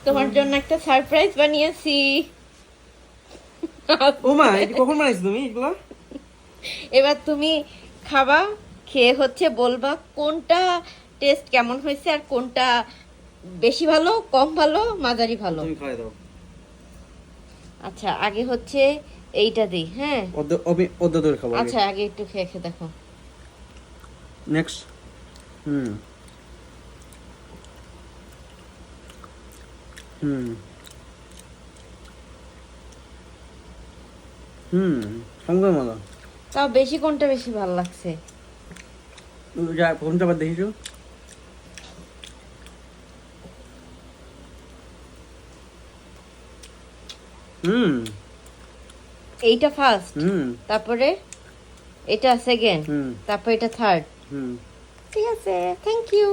তোমার জন্য একটা সারপ্রাইজ বানিয়েছি। ও মা, এটা কখন বানাইছো তুমি এগুলো? এবার তুমি খাবা, খেয়ে হচ্ছে বলবা কোনটা টেস্ট কেমন হয়েছে আর কোনটা বেশি ভালো, কম ভালো, মাঝারি ভালো। তুমি খাই দাও। আচ্ছা আগে হচ্ছে এইটা দিই, হ্যাঁ? আমি অর্ধ দূর খাবো আচ্ছা আগে একটু খেয়ে খেয়ে দেখো। নেক্সট। হুম হুম হুম সঙ্গে মজা। তাও বেশি কোনটা বেশি ভালো লাগছে? যা কোনটা আবার দেখিছো? হুম এইটা ফার্স্ট, হুম তারপরে এটা সেকেন্ড, হুম তারপর এটা থার্ড। হুম ঠিক আছে, থ্যাংক ইউ।